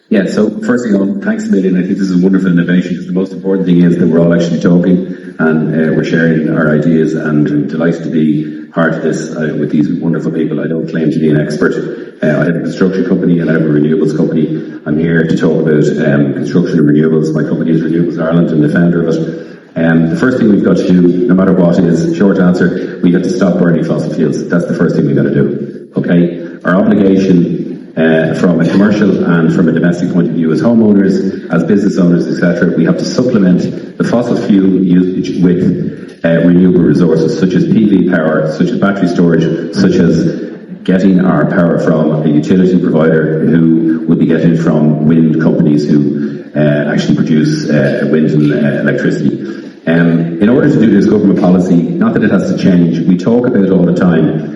Yeah, so first thing all, thanks a million. I think this is a wonderful innovation, because the most important thing is that we're all actually talking and we're sharing our ideas, and I'm delighted to be part of this with these wonderful people. I don't claim to be an expert. I have a construction company and I have a renewables company. I'm here to talk about construction and renewables. My company is Renewables Ireland, and the founder of it. The first thing we've got to do, no matter what, is, short answer, we have to stop burning fossil fuels. That's the first thing we've got to do. Okay? Our obligation from a commercial and from a domestic point of view as homeowners, as business owners, etc., we have to supplement the fossil fuel usage with renewable resources such as PV power, such as battery storage, such as getting our power from a utility provider who will be getting it from wind companies who actually produce wind and electricity. In order to do this government policy, not that it has to change, we talk about it all the time.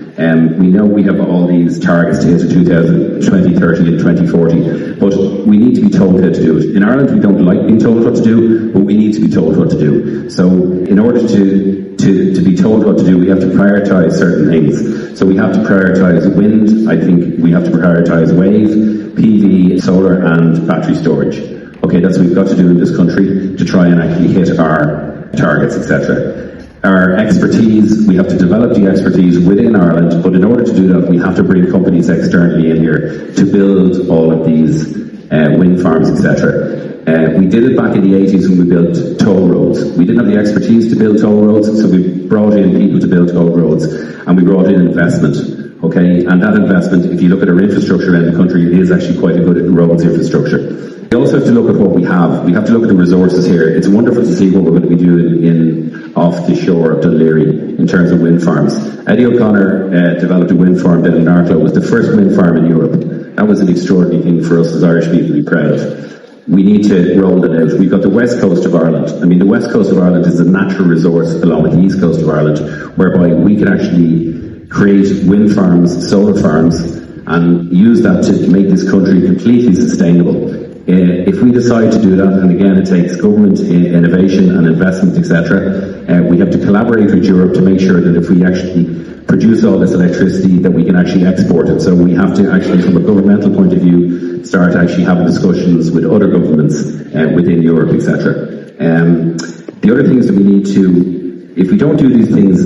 We know we have all these targets to hit in 2030 and 2040, but we need to be told how to do it. In Ireland, we don't like being told what to do, but we need to be told what to do. So in order to be told what to do, we have to prioritise certain things. So we have to prioritise wind, I think we have to prioritise wave, PV, solar and battery storage. Okay, that's what we've got to do in this country to try and actually hit our targets, etc. Our expertise, we have to develop the expertise within Ireland, but in order to do that, we have to bring companies externally in here to build all of these wind farms, etc. We did it back in the 80s when we built toll roads. We didn't have the expertise to build toll roads, so we brought in people to build toll roads, and we brought in investment. Okay, and that investment, if you look at our infrastructure around the country, it is actually quite a good roads infrastructure. We also have to look at what we have. We have to look at the resources here. It's wonderful to see what we're going to be doing off the shore of Dún Laoghaire in terms of wind farms. Eddie O'Connor developed a wind farm down in Arklow. It was the first wind farm in Europe. That was an extraordinary thing for us as Irish people to be proud of. We need to roll that out. We've got the west coast of Ireland. I mean, the west coast of Ireland is a natural resource along with the east coast of Ireland, whereby we can actually create wind farms, solar farms, and use that to make this country completely sustainable. If we decide to do that, and again it takes government innovation and investment, etc., we have to collaborate with Europe to make sure that if we actually produce all this electricity, that we can actually export it. So we have to actually, from a governmental point of view, start actually having discussions with other governments within Europe, etc. The other things that we need to, if we don't do these things,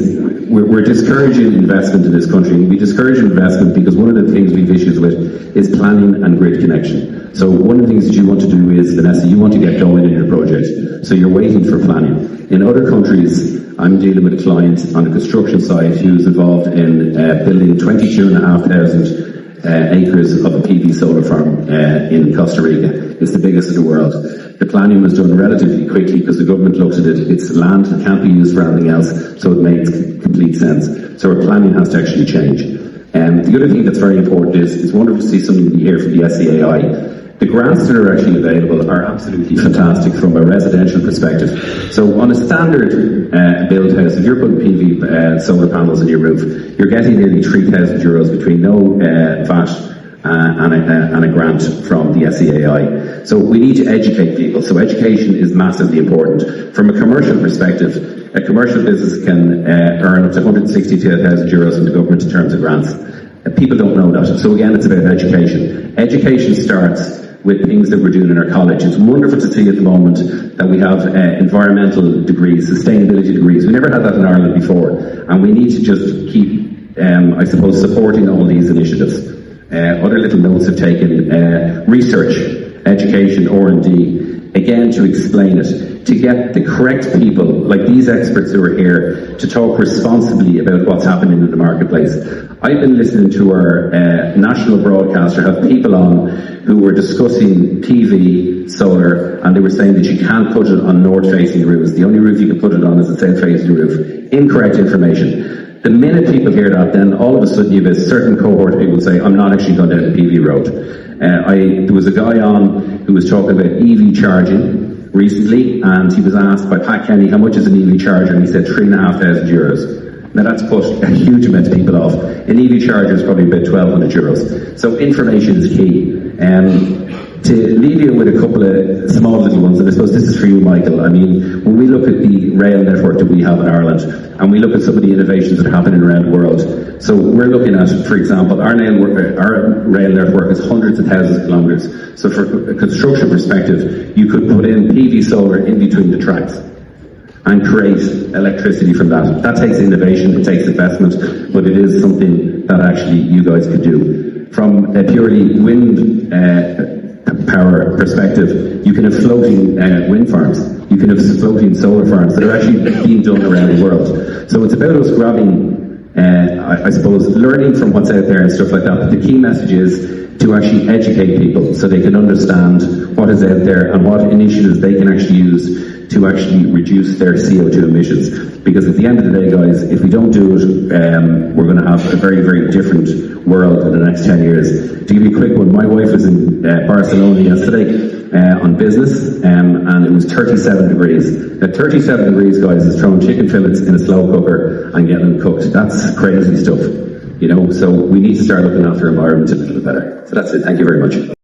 we're discouraging investment in this country. And we discourage investment because one of the things we've issues with is planning and grid connection. So one of the things that you want to do is, Vanessa, you want to get going in your project. So you're waiting for planning. In other countries, I'm dealing with a client on a construction site who's involved in building 22,500 acres of a PV solar farm in Costa Rica. It's the biggest in the world. The planning was done relatively quickly because the government looked at it. It's land that can't be used for anything else, so it makes complete sense. So our planning has to actually change. The other thing that's very important is, it's wonderful to see something here from the SEAI. The grants that are actually available are absolutely fantastic from a residential perspective. So on a standard build house, if you're putting PV solar panels on your roof, you're getting nearly €3,000 between no VAT and a grant from the SEAI. So we need to educate people. So education is massively important. From a commercial perspective, a commercial business can earn up to €162,000 from the government in terms of grants. People don't know that. So again, it's about education. Education starts with things that we're doing in our college. It's wonderful to see at the moment that we have environmental degrees, sustainability degrees. We never had that in Ireland before. And we need to just keep, I suppose, supporting all these initiatives. Other little notes have taken research, education, R&D, again to explain it, to get the correct people, like these experts who are here, to talk responsibly about what's happening in the marketplace. I've been listening to our national broadcaster have people on who were discussing PV, solar, and they were saying that you can't put it on north-facing roofs. The only roof you can put it on is a south-facing roof. Incorrect information. The minute people hear that, then all of a sudden you have a certain cohort of people say, I'm not actually going down the PV road. There was a guy on who was talking about EV charging recently, and he was asked by Pat Kenny, how much is an EV charger? And he said €3,500. Now that's put a huge amount of people off. An EV charger is probably about €1,200. So information is key. To leave you with a couple of small little ones, and I suppose this is for you, Michael. I mean, when we look at the rail network that we have in Ireland, and we look at some of the innovations that are happening around the world, so we're looking at, for example, our rail network is hundreds of thousands of kilometres. So for a construction perspective, you could put in PV solar in between the tracks and create electricity from that. That takes innovation, it takes investment, but it is something that actually you guys could do. From a purely wind power perspective, you can have floating wind farms, you can have floating solar farms that are actually being done around the world. So it's about us grabbing, I suppose, learning from what's out there and stuff like that. But the key message is to actually educate people so they can understand what is out there and what initiatives they can actually use to actually reduce their CO2 emissions. Because at the end of the day, guys, if we don't do it, we're going to have a very, very different world in the next 10 years. To give you a quick one, my wife was in Barcelona yesterday on business, and it was 37 degrees. Now, 37 degrees, guys, is throwing chicken fillets in a slow cooker and getting them cooked. That's crazy stuff, you know, so we need to start looking after our environment a little bit better. So that's it. Thank you very much.